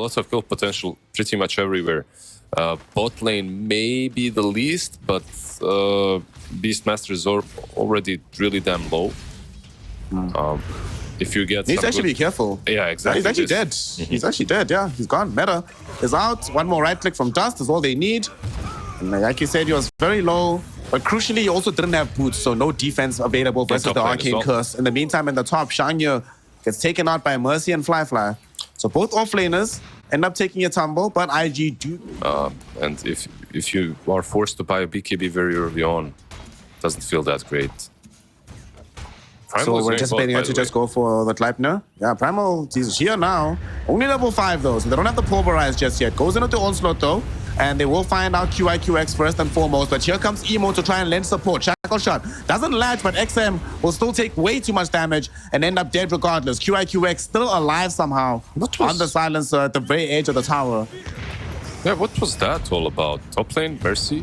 lot of kill potential pretty much everywhere. Bot lane may be the least, but Beastmaster is already really damn low. If you get needs to actually be careful. Yeah, exactly. He's actually dead. He's actually dead, yeah. He's gone. Meta is out. One more right click from Dust is all they need. And like you said, he was very low. But crucially, he also didn't have boots, so no defense available versus the Arcane Curse. In the meantime, in the top, Shangya gets taken out by Mercy and Fly. So both offlaners end up taking a tumble, but IG do... and if you are forced to buy a BKB very early on, it doesn't feel that great. So we're anticipating her to just go for the Gleipnir. Yeah, Primal, he's here now. Only level 5 though, so they don't have the Pulverize just yet. Goes into the Onslaught though, and they will find out QIQX first and foremost. But here comes Emo to try and lend support. Shackle shot doesn't latch, but XM will still take way too much damage and end up dead regardless. QIQX still alive somehow on the silencer at the very edge of the tower. Yeah, what was that all about? Top lane, Mercy?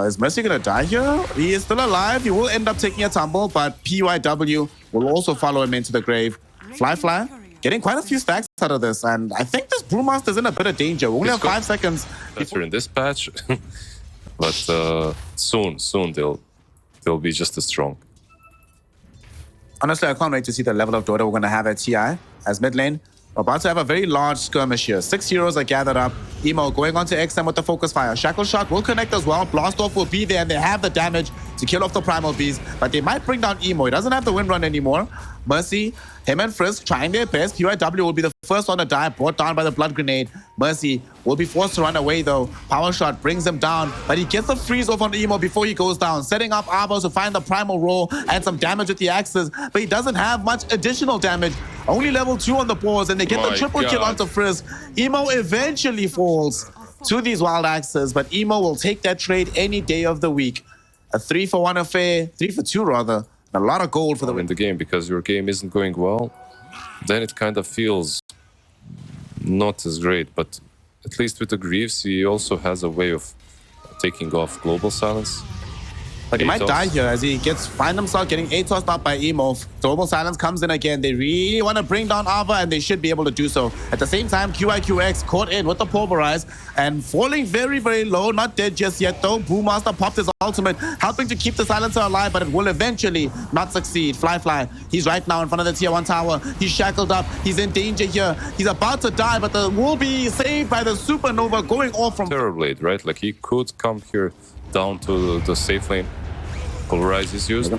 Is Mercy gonna die here? He is still alive. He will end up taking a tumble, but PYW will also follow him into the grave. Fly, getting quite a few stacks out of this, and I think this Brewmaster's in a bit of danger. We only have 5 seconds. Better in this patch, but soon they'll be just as strong. Honestly, I can't wait to see the level of Dota we're gonna have at TI as mid lane. We're about to have a very large skirmish here. 6 heroes are gathered up. Emo going on to XM with the focus fire. Shackle shot will connect as well. Blast off will be there, and they have the damage to kill off the Primal Beast. But they might bring down Emo. He doesn't have the wind run anymore. Mercy, him and Frisk trying their best. PYW will be the first one to die, brought down by the blood grenade. Mercy will be forced to run away though. Power shot brings him down, but he gets a freeze off on Emo before he goes down, setting up Arbor to find the Primal roll and some damage with the axes, but he doesn't have much additional damage. Only level 2 on the boards, and they get the triple kill onto Frisk. Emo eventually falls to these wild axes, but Emo will take that trade any day of the week. A 3-for-1 affair, 3-for-2 rather. A lot of gold for the win the game, because your game isn't going well, then it kind of feels not as great. But at least with the Greaves, he also has a way of taking off global silence. But he might die here as he find himself getting ATOS'd up by Emo. Global silence comes in again. They really want to bring down Ava, and they should be able to do so. At the same time, QIQX caught in with the Pulverize and falling very, very low. Not dead just yet though. Brewmaster popped his ultimate, helping to keep the silencer alive, but it will eventually not succeed. Fly, he's right now in front of the tier 1 tower. He's shackled up. He's in danger here. He's about to die, but will be saved by the Supernova going off from Terrorblade, right? Like he could come here down to the safe lane. Pulverize is used.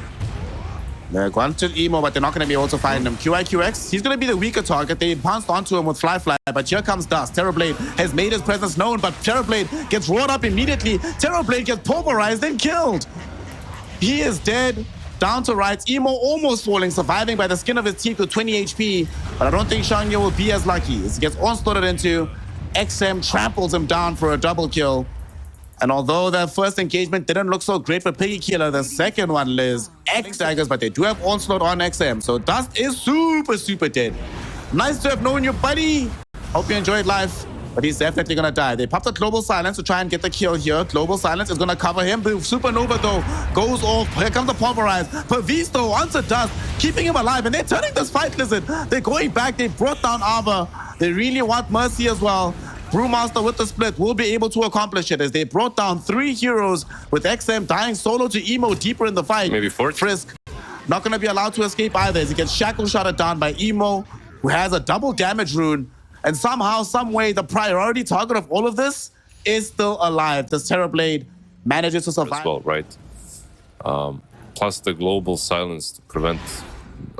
They're going to Emo, but they're not going to be able to find him. QIQX, he's going to be the weaker target. They pounced onto him with Fly, but here comes Dust. Terrorblade has made his presence known, but Terrorblade gets roared up immediately. Terrorblade gets pulverized and killed. He is dead. Down to rights. Emo almost falling, surviving by the skin of his teeth with 20 HP. But I don't think Shangya will be as lucky. As he gets onslaughted into, XM tramples him down for a double kill. And although the first engagement didn't look so great for Piggy Killer, the second one, Liz, X daggers, but they do have Onslaught on XM. So Dust is super dead. Nice to have known you, buddy. Hope you enjoyed life, but he's definitely gonna die. They popped the Global Silence to try and get the kill here. Global Silence is gonna cover him. The Supernova though goes off. Here comes the Pulverize. Pavisto onto Dust, keeping him alive, and they're turning this fight, listen. They're going back. They brought down Arbor. They really want Mercy as well. Brewmaster with the split will be able to accomplish it as they brought down 3 heroes with XM dying solo to Emo deeper in the fight. Maybe 4. Frisk not going to be allowed to escape either as he gets shackle shotted down by Emo, who has a double damage rune. And somehow, some way, the priority target of all of this is still alive. The Terrorblade manages to survive. As well, right? Plus the global silence to prevent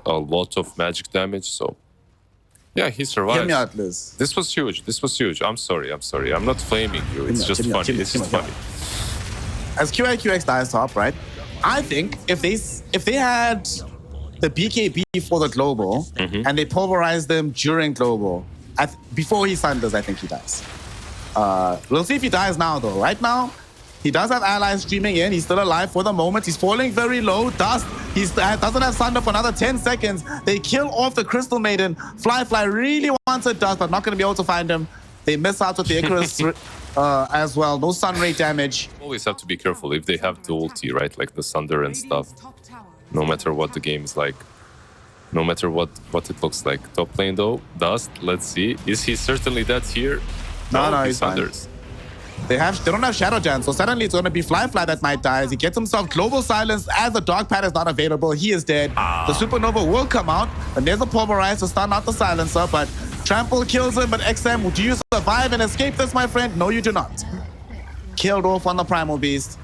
a lot of magic damage, so... Yeah, he survived. Hear me out, Liz. This was huge. I'm sorry. I'm not flaming you. It's just funny. It's just funny. As QIQX dies top, right? I think if they had the BKB for the global and they pulverized them during global, before he thunders, I think he dies. We'll see if he dies now, though. Right now, he does have allies streaming in. He's still alive for the moment. He's falling very low. Dust, he doesn't have Thunder for another 10 seconds. They kill off the Crystal Maiden. Fly really wants a Dust, but not going to be able to find him. They miss out with the Icarus as well. No Sun Ray damage. Always have to be careful if they have the ulti, right? Like the Thunder and stuff. No matter what the game is like. no matter what it looks like. Top lane though, Dust, let's see. Is he certainly dead here? No, he he's fine. thunders. They don't have Shadow Dance, so suddenly it's going to be Fly that might die as he gets himself global silence as the Dark Pad is not available. He is dead. The Supernova will come out, and there's a Pulverize to stun out the silencer, but Trample kills him. But XM, do you survive and escape this, my friend? No, you do not. Killed off on the Primal Beast.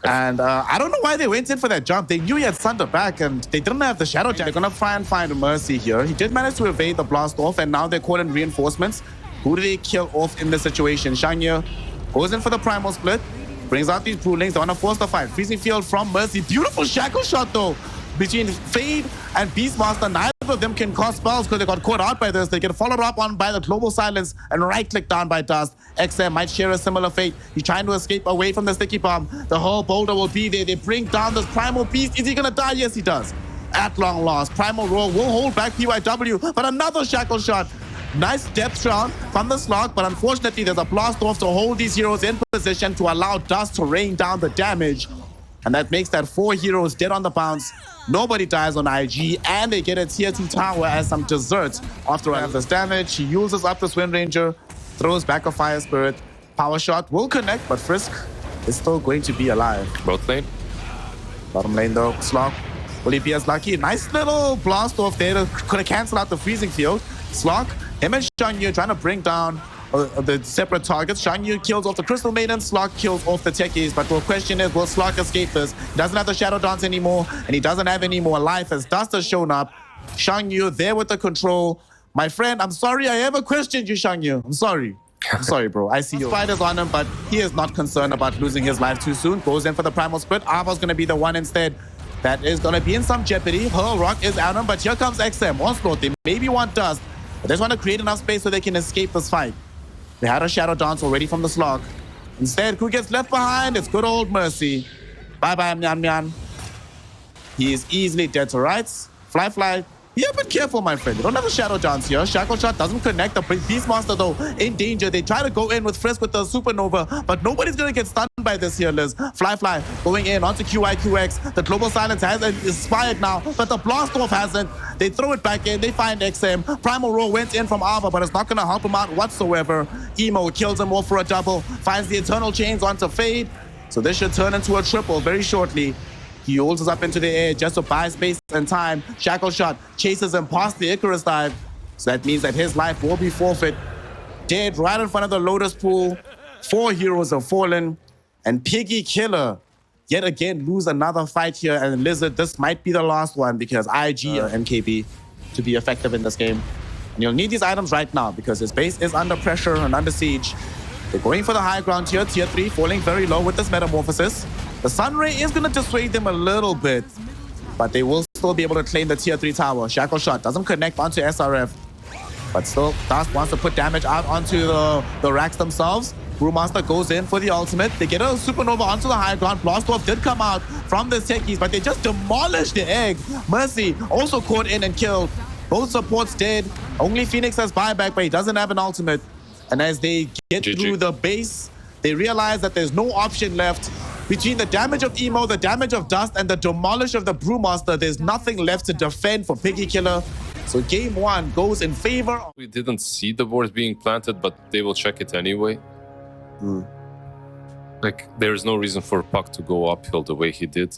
And I don't know why they went in for that jump. They knew he had Sunder back, and they didn't have the Shadow Dance. They're going to try and find Mercy here. He did manage to evade the blast off, and now they're calling reinforcements. Who do they kill off in this situation? Shangye goes in for the primal split, brings out these Brewlings. They want to force the fight. Freezing Field from Mercy. Beautiful shackle shot, though, between Fade and Beastmaster. Neither of them can cast spells because they got caught out by this. They get followed up on by the Global Silence and right-click down by Dust. XM might share a similar fate. He's trying to escape away from the Sticky Bomb. The whole boulder will be there. They bring down this Primal Beast. Is he going to die? Yes, he does. At long loss, Primal Roar will hold back PYW, but another shackle shot. Nice depth round from the slog, but unfortunately there's a blast off to hold these heroes in position to allow Dust to rain down the damage. And that makes that 4 heroes dead on the bounce. Nobody dies on IG, and they get a tier 2 tower as some dessert. After all this damage, he uses up the Wind Ranger, throws back a Fire Spirit. Power shot will connect, but Frisk is still going to be alive. Both lane. Bottom lane though, Slog. Will he be as lucky? Nice little blast off there to could have canceled out the Freezing Field. Slog, him and Shangye trying to bring down the separate targets. Shangye kills off the Crystal Maiden, Slog kills off the Techies. But the question is, will Slog escape this? He doesn't have the Shadow Dance anymore, and he doesn't have any more life as Dust has shown up. Shangye there with the control. My friend, I'm sorry I ever questioned you, Shangye. I'm sorry. I'm sorry, bro. I see you. Spiders on him, but he is not concerned about losing his life too soon. Goes in for the Primal Split. Ava's going to be the one instead that is going to be in some jeopardy. Hurl Rock is at him, but here comes XM. Onslaught, they maybe want Dust, but they just want to create enough space so they can escape this fight. They had a Shadow Dance already from the Slog. Instead, who gets left behind? It's good old Mercy. Bye-bye, Myan Myan. He is easily dead to rights. Fly. Be a bit careful, my friend. You don't have a Shadow Dance here. Shackle Shot doesn't connect. The Beastmaster, though, in danger. They try to go in with Frisk with the Supernova, but nobody's going to get stunned by this here, Liz. Fly going in onto QIQX. The Global Silence has expired now, but the Blast Off hasn't. They throw it back in. They find XM. Primal Roar went in from Ava, but it's not going to help him out whatsoever. Emo kills him off for a double. Finds the Eternal Chains onto Fade. So this should turn into a triple very shortly. He holds us up into the air just to buy space and time. Shackle Shot chases him past the Icarus dive. So that means that his life will be forfeit. Dead right in front of the Lotus Pool. 4 heroes have fallen. And Piggy Killer yet again lose another fight here. And Lizard, this might be the last one because IG or MKB to be effective in this game. And you'll need these items right now because his base is under pressure and under siege. They're going for the high ground here. Tier 3 falling very low with this Metamorphosis. The Sun Ray is going to dissuade them a little bit, but they will still be able to claim the tier 3 tower. Shackle Shot doesn't connect onto SRF, but still Dust wants to put damage out onto the racks themselves. Brewmaster goes in for the ultimate. They get a Supernova onto the high ground. Blast Off did come out from the Techies, but they just demolished the egg. Mercy also caught in and killed. Both supports dead. Only Phoenix has buyback, but he doesn't have an ultimate. And as they get through the base, they realize that there's no option left. Between the damage of Emo, the damage of Dust, and the demolish of the Brewmaster, there's nothing left to defend for Piggy Killer. So game 1 goes in favor. We didn't see the ward being planted, but they will check it anyway. Like, there's no reason for Puck to go uphill the way he did.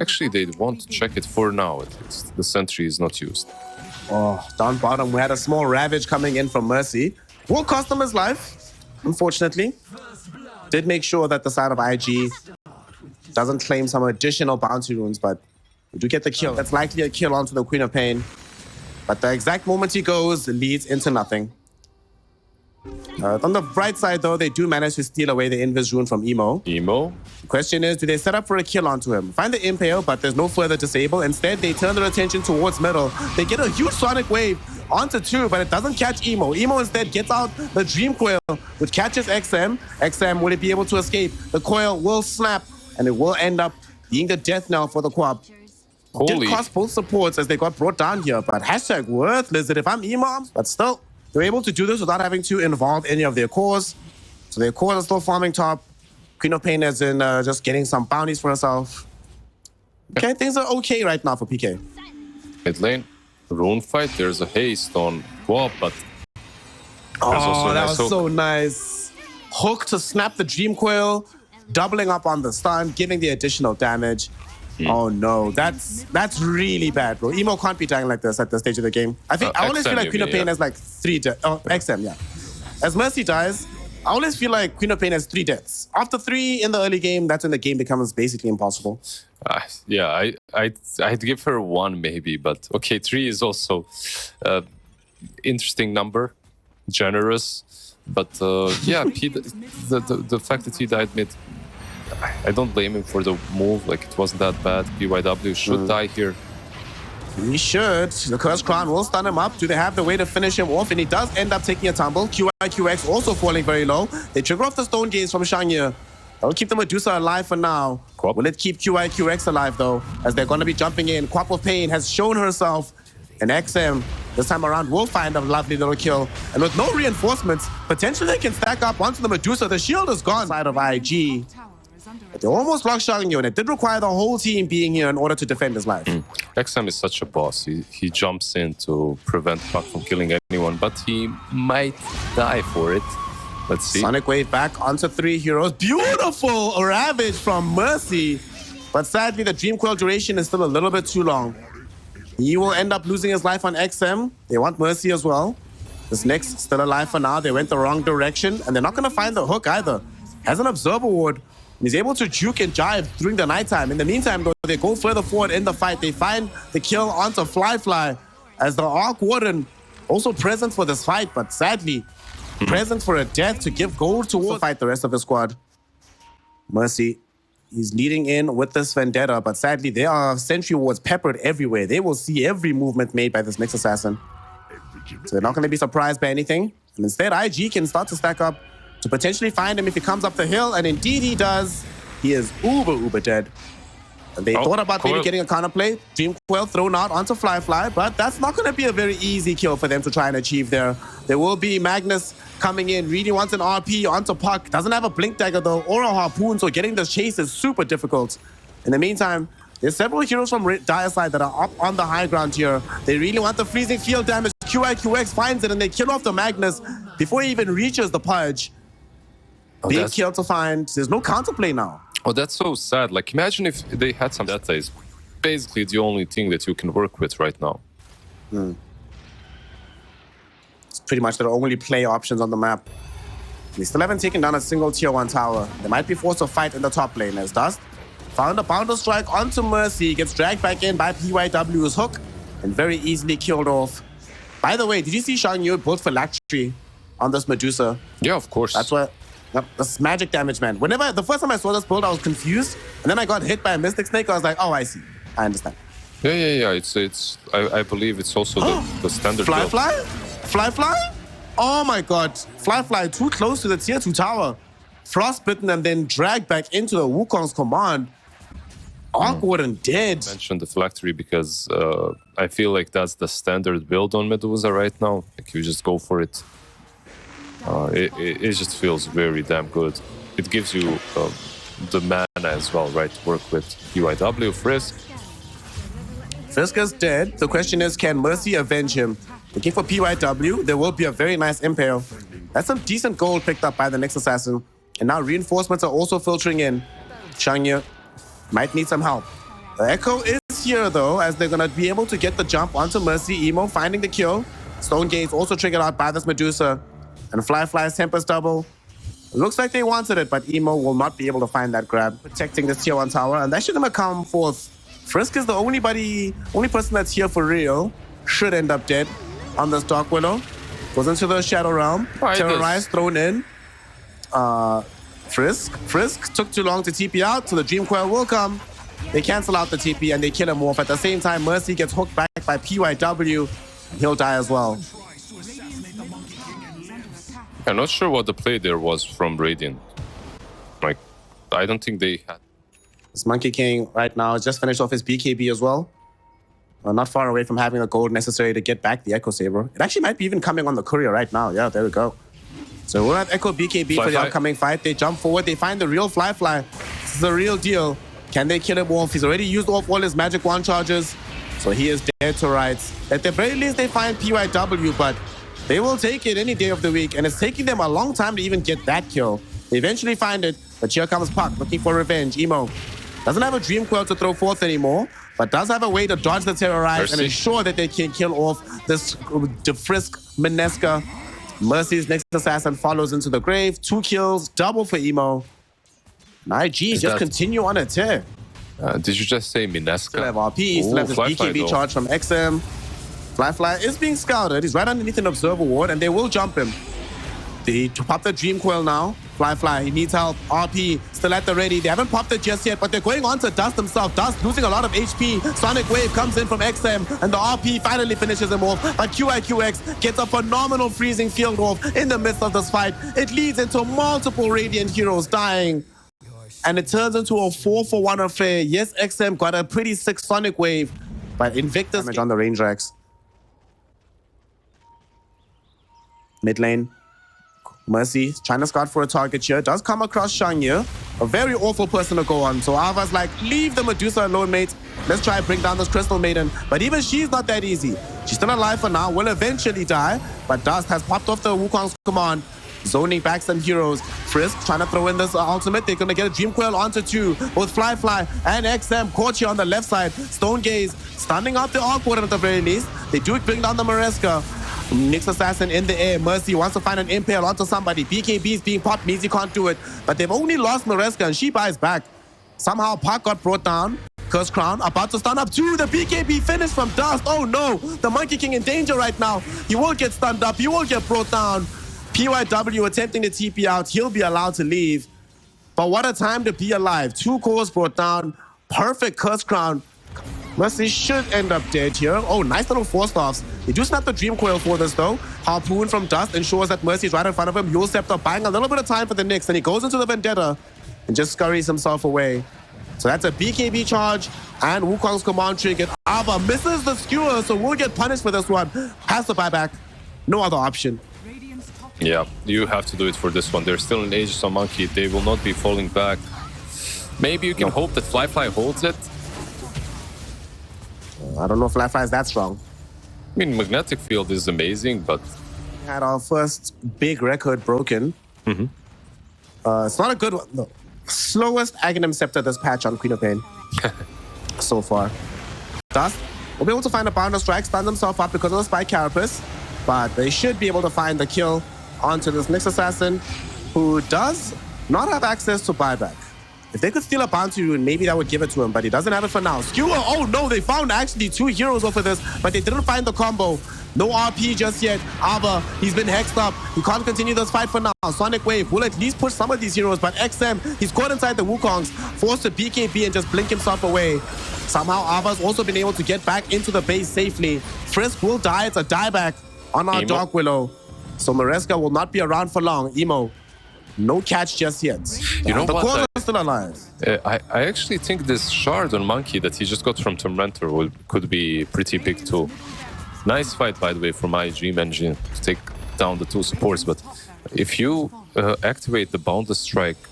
Actually, they want to check it for now, at least. The sentry is not used. Oh, down bottom, we had a small Ravage coming in from Mercy. Will cost him his life, unfortunately. Did make sure that the side of IG doesn't claim some additional bounty runes, but we do get the kill. That's likely a kill onto the Queen of Pain. But the exact moment he goes, leads into nothing. On the bright side, though, they do manage to steal away the Invis rune from Emo. The question is, do they set up for a kill onto him? Find the Impale, but there's no further disable. Instead, they turn their attention towards middle. They get a huge Sonic Wave onto 2, but it doesn't catch Emo. Emo instead gets out the Dream Coil, which catches XM. XM, will it be able to escape? The coil will snap, and it will end up being the death knell for the co-op. Did cost both supports as they got brought down here, but hashtag worthless if I'm Emo. But still, they're able to do this without having to involve any of their cores. So their cores are still farming top. Queen of Pain is in just getting some bounties for herself. Okay, things are okay right now for PK. Mid lane, rune fight. There's a haste on Guap, but oh, that was so nice. Hook to snap the Dream Coil, doubling up on the stun, giving the additional damage. Oh no, that's really bad, bro. Emo can't be dying like this at this stage of the game. I think I always feel like Queen of Pain has like 3 deaths. Oh, XM, yeah. As Mercy dies, I always feel like Queen of Pain has 3 deaths. After 3 in the early game, that's when the game becomes basically impossible. Yeah, I'd give her 1 maybe, but okay, 3 is also interesting number, generous, but yeah, the fact that he died mid, I don't blame him for the move. Like, it wasn't that bad. PYW should die here. He should. The Cursed Crown will stun him up. Do they have the way to finish him off? And he does end up taking a tumble. QIQX also falling very low. They trigger off the Stone Gaze from Shangye. That'll keep the Medusa alive for now. Quap. Will it keep QIQX alive, though? As they're going to be jumping in. Quap of Pain has shown herself. And XM, this time around, will find a lovely little kill. And with no reinforcements, potentially they can stack up onto the Medusa. The shield is gone. Side of IG. But they almost locked Shangye, and it did require the whole team being here in order to defend his life. XM is such a boss. He jumps in to prevent Puck from killing anyone, but he might die for it. Let's see. Sonic Wave back onto 3 heroes. Beautiful Ravage from Mercy. But sadly, the Dream Coil duration is still a little bit too long. He will end up losing his life on XM. They want Mercy as well. This next still alive for now. They went the wrong direction, and they're not going to find the hook either. Has an Observer Ward. He's able to juke and jive during the nighttime. In the meantime, though, they go further forward in the fight. They find the kill onto Fly as the Arc Warden also present for this fight, but sadly, present for a death to give gold to fight the rest of the squad. Mercy, he's leading in with this Vendetta, but sadly, there are Sentry Wards peppered everywhere. They will see every movement made by this next assassin. So they're not going to be surprised by anything. And instead, IG can start to stack up to potentially find him if he comes up the hill, and indeed he does. He is uber dead. And they thought about maybe getting a counterplay. Dream Coil thrown out onto Fly, but that's not going to be a very easy kill for them to try and achieve there. There will be Magnus coming in, really wants an RP onto Puck. Doesn't have a Blink Dagger though, or a Harpoon, so getting this chase is super difficult. In the meantime, there's several heroes from Dire side that are up on the high ground here. They really want the freezing field damage. QIQX finds it, and they kill off the Magnus before he even reaches the Pudge. Big kill to find. There's no counterplay now. Oh, that's so sad. Like, imagine if they had some data. Is basically the only thing that you can work with right now. It's pretty much their only play options on the map. They still haven't taken down a single tier 1 tower. They might be forced to fight in the top lane as Dust found a Boundless Strike onto Mercy, gets dragged back in by PYW's hook, and very easily killed off. By the way, did you see Shangye built Phylactery on this Medusa? Yeah, of course. That's what. That's magic damage, man. The first time I saw this build, I was confused, and then I got hit by a Mystic Snake. I was like, oh, I see. I understand. Yeah. It's. I believe it's also the standard build. Fly? Oh my God. Fly too close to the tier 2 tower. Frostbitten and then dragged back into the Wukong's command. Awkward and dead. I mentioned the Phylactery because I feel like that's the standard build on Medusa right now. Like, you just go for it. It just feels very damn good. It gives you the mana as well, right, to work with. PYW, Frisk. Frisk is dead. The question is, can Mercy avenge him? Looking for PYW, there will be a very nice Impale. That's some decent gold picked up by the next assassin. And now reinforcements are also filtering in. Shangye might need some help. The Echo is here, though, as they're going to be able to get the jump onto Mercy. Emo finding the kill. Stone Gaze also triggered out by this Medusa. And Fly's Tempest double. It looks like they wanted it, but Emo will not be able to find that grab. Protecting this tier 1 tower, and that shouldn't come forth. Frisk is the only person that's here for real. Should end up dead on this Dark Willow. Goes into the Shadow Realm. Terrorize thrown in. Frisk took too long to TP out, so the Dream Coil will come. They cancel out the TP and they kill him off. At the same time, Mercy gets hooked back by PYW. He'll die as well. I'm not sure what the play there was from Radiant. Like, I don't think they had. This Monkey King right now just finished off his BKB as well. Not far away from having the gold necessary to get back the Echo Saber. It actually might be even coming on the courier right now. Yeah, there we go. So we'll have Echo BKB for the upcoming fight. They jump forward. They find the real Fly. This is a real deal. Can they kill him off? He's already used off all his magic wand charges. So he is dead to rights. At the very least, they find PYW, but they will take it any day of the week, and it's taking them a long time to even get that kill. They eventually find it, but here comes Puck looking for revenge. Emo doesn't have a Dream Coil to throw forth anymore, but does have a way to dodge the Terrorize and ensure that they can kill off this DeFrisk Mineska. Mercy's next assassin follows into the grave. 2 kills, double for Emo. And IG just continue on a tear. Did you just say Mineska? Still have RP, still have this BKB charge from XM. Fly is being scouted. He's right underneath an observer ward, and they will jump him. They pop the Dream Coil now. Fly, he needs help. RP still at the ready. They haven't popped it just yet, but they're going on to Dust himself. Dust losing a lot of HP. Sonic Wave comes in from XM, and the RP finally finishes him off. But QIQX gets a phenomenal freezing field off in the midst of this fight. It leads into multiple Radiant heroes dying. And it turns into a 4-for-1 affair. Yes, XM got a pretty sick Sonic Wave, but Invictus on the range racks. Mid lane. Mercy trying to scout for a target here. Does come across Shangye. A very awful person to go on. So Ava's like, leave the Medusa alone, mate. Let's try and bring down this Crystal Maiden. But even she's not that easy. She's still alive for now. Will eventually die. But Dust has popped off the Wukong's command. Zoning back some heroes. Frisk trying to throw in this ultimate. They're going to get a Dream Coil onto 2. Both Fly and XM caught here on the left side. Stone Gaze stunning out the Awkward at the very least. They do bring down the Maresca. Next assassin in the air. Mercy wants to find an impale onto somebody. BKB is being popped, means he can't do it. But they've only lost Maresca, and she buys back. Somehow Park got brought down. Curse Crown about to stun up 2. The BKB finish from Dust. Oh no, the Monkey King in danger right now. He will get stunned up. He will get brought down. PYW attempting to TP out. He'll be allowed to leave. But what a time to be alive. 2 cores brought down. Perfect Curse Crown. Mercy should end up dead here. Oh, nice little 4-staffs. They do snap the Dream Coil for this, though. Harpoon from Dust ensures that Mercy's right in front of him. Yule Scepter buying a little bit of time for the Nyx, and he goes into the Vendetta and just scurries himself away. So that's a BKB charge and Wukong's command trigger. Ava misses the skewer, so we'll get punished for this one. Has to buy back. No other option. Yeah, you have to do it for this one. They're still in Aegis on Monkey. They will not be falling back. Maybe you can hope that Fly holds it. I don't know if Fly is that strong. I mean, Magnetic Field is amazing, but... We had our first big record broken. It's not a good one. No. Slowest Aghanim Scepter this patch on Queen of Pain. So far. Dust will be able to find a Boundless Strike, stun himself up because of the Spike Carapace. But they should be able to find the kill onto this next assassin, who does not have access to buyback. If they could steal a bounty rune, maybe that would give it to him, but he doesn't have it for now. Skewer, oh no, they found actually 2 heroes over this, but they didn't find the combo. No RP just yet. Ava, he's been hexed up. He can't continue this fight for now. Sonic Wave will at least push some of these heroes, but XM, he's caught inside the Wukongs, forced to BKB and just blink himself away. Somehow Ava's also been able to get back into the base safely. Frisk will die, it's a dieback on our Dark Willow. So Maresca will not be around for long. Emo, no catch just yet. You know the what? cores are still alive. I actually think this shard on Monkey that he just got from Tormentor could be pretty big too. Nice fight, by the way, from Dream Engine to take down the 2 supports. But if you activate the Boundless Strike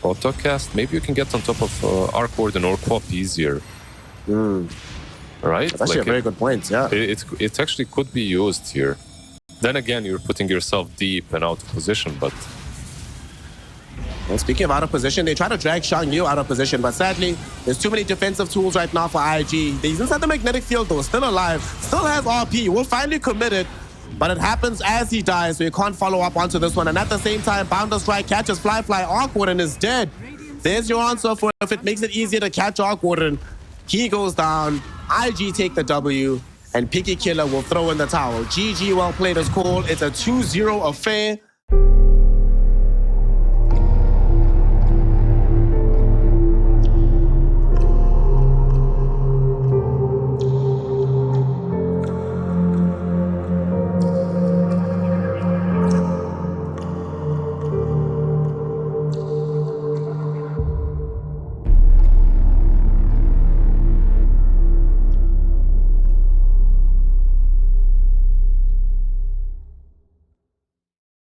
autocast, maybe you can get on top of Arc Warden or Quap easier. Right? That's actually a very good point, yeah. It actually could be used here. Then again, you're putting yourself deep and out of position, but... Well, speaking of out of position, they try to drag Shangye out of position, but sadly, there's too many defensive tools right now for IG. He's inside the magnetic field though, still alive, still has RP, will finally commit it, but it happens as he dies, so you can't follow up onto this one. And at the same time, Boundless Strike catches Fly Awkward and is dead. There's your answer for if it makes it easier to catch Awkward. He goes down, IG take the W, and Piggy Killer will throw in the towel. GG, well played as call. It's a 2-0 affair.